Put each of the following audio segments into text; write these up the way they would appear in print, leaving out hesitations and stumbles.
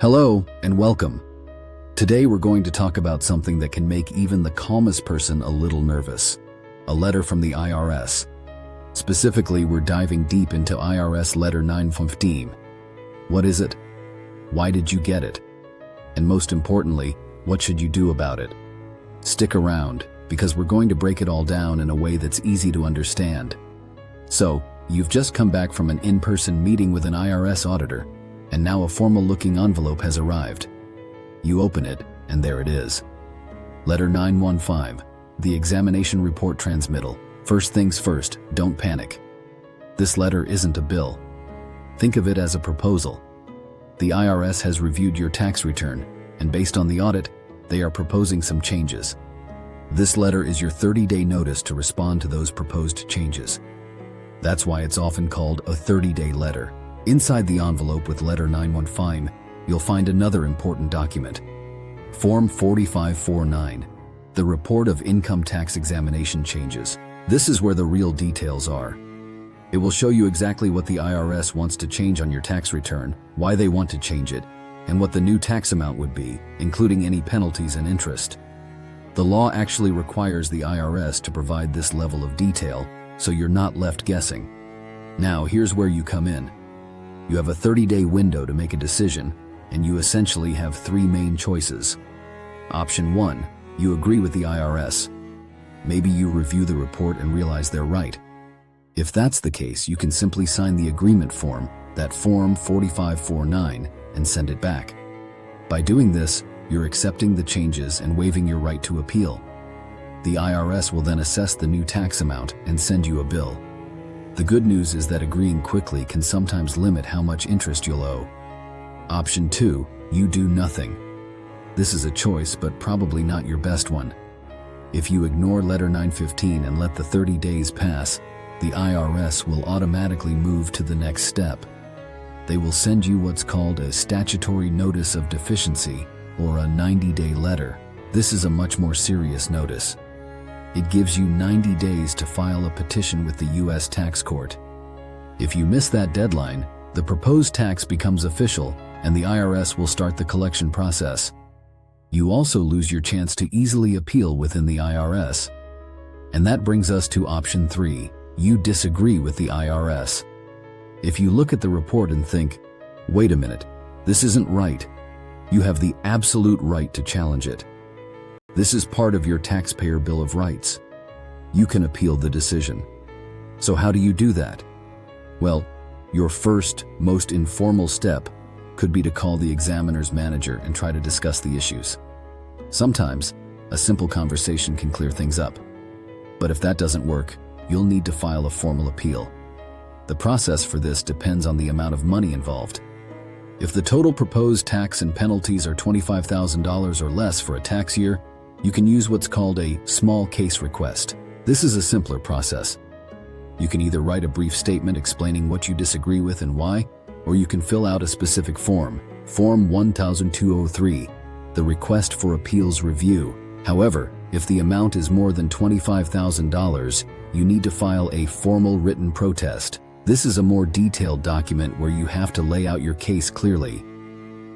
Hello and welcome. Today we're going to talk about something that can make even the calmest person a little nervous. A letter from the IRS. Specifically, we're diving deep into IRS Letter 915. What is it? Why did you get it? And most importantly, what should you do about it? Stick around, because we're going to break it all down in a way that's easy to understand. So, you've just come back from an in-person meeting with an IRS auditor, and now a formal-looking envelope has arrived. You open it, and there it is. Letter 915, the examination report transmittal. First things first, don't panic. This letter isn't a bill. Think of it as a proposal. The IRS has reviewed your tax return, and based on the audit, they are proposing some changes. This letter is your 30-day notice to respond to those proposed changes. That's why it's often called a 30-day letter. Inside the envelope with Letter 915, you'll find another important document. Form 4549, the Report of Income Tax Examination Changes. This is where the real details are. It will show you exactly what the IRS wants to change on your tax return, why they want to change it, and what the new tax amount would be, including any penalties and interest. The law actually requires the IRS to provide this level of detail, so you're not left guessing. Now, here's where you come in. You have a 30-day window to make a decision, and you essentially have three main choices. Option 1, you agree with the IRS. Maybe you review the report and realize they're right. If that's the case, you can simply sign the agreement form, that Form 4549, and send it back. By doing this, you're accepting the changes and waiving your right to appeal. The IRS will then assess the new tax amount and send you a bill. The good news is that agreeing quickly can sometimes limit how much interest you'll owe. Option 2, you do nothing. This is a choice, but probably not your best one. If you ignore Letter 915 and let the 30 days pass, the IRS will automatically move to the next step. They will send you what's called a statutory notice of deficiency, or a 90-day letter. This is a much more serious notice. It gives you 90 days to file a petition with the U.S. Tax Court. If you miss that deadline, the proposed tax becomes official and the IRS will start the collection process. You also lose your chance to easily appeal within the IRS. And that brings us to option 3, you disagree with the IRS. If you look at the report and think, wait a minute, this isn't right, you have the absolute right to challenge it. This is part of your taxpayer bill of rights. You can appeal the decision. So how do you do that? Well, your first, most informal step could be to call the examiner's manager and try to discuss the issues. Sometimes, a simple conversation can clear things up. But if that doesn't work, you'll need to file a formal appeal. The process for this depends on the amount of money involved. If the total proposed tax and penalties are $25,000 or less for a tax year, you can use what's called a small case request. This is a simpler process. You can either write a brief statement explaining what you disagree with and why, or you can fill out a specific form, Form 1203, the Request for Appeals Review. However, if the amount is more than $25,000, you need to file a formal written protest. This is a more detailed document where you have to lay out your case clearly.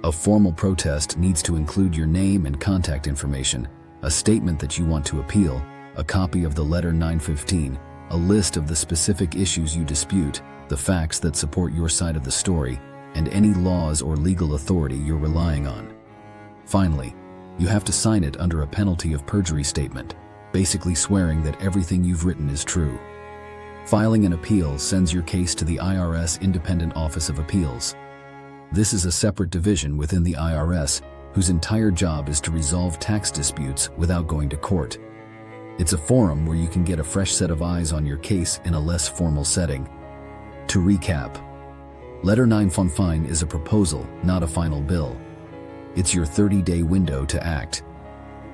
A formal protest needs to include your name and contact information, a statement that you want to appeal, a copy of the Letter 915, a list of the specific issues you dispute, the facts that support your side of the story, and any laws or legal authority you're relying on. Finally, you have to sign it under a penalty of perjury statement, basically swearing that everything you've written is true. Filing an appeal sends your case to the IRS Independent Office of Appeals. This is a separate division within the IRS whose entire job is to resolve tax disputes without going to court. It's a forum where you can get a fresh set of eyes on your case in a less formal setting. To recap, Letter 915 is a proposal, not a final bill. It's your 30-day window to act.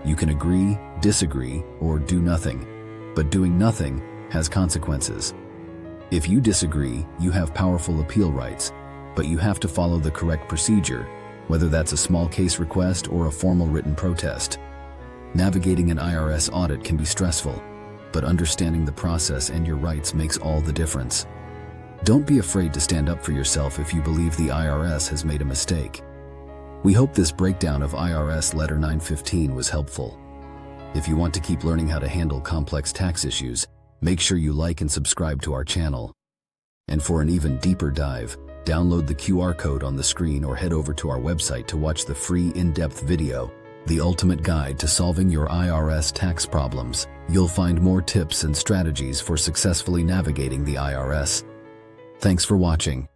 You can agree, disagree, or do nothing, but doing nothing has consequences. If you disagree, you have powerful appeal rights, but you have to follow the correct procedure, whether that's a small case request or a formal written protest. Navigating an IRS audit can be stressful, but understanding the process and your rights makes all the difference. Don't be afraid to stand up for yourself if you believe the IRS has made a mistake. We hope this breakdown of IRS Letter 915 was helpful. If you want to keep learning how to handle complex tax issues, make sure you like and subscribe to our channel. And for an even deeper dive, download the QR code on the screen or head over to our website to watch the free in-depth video, The Ultimate Guide to Solving Your IRS Tax Problems. You'll find more tips and strategies for successfully navigating the IRS. Thanks for watching.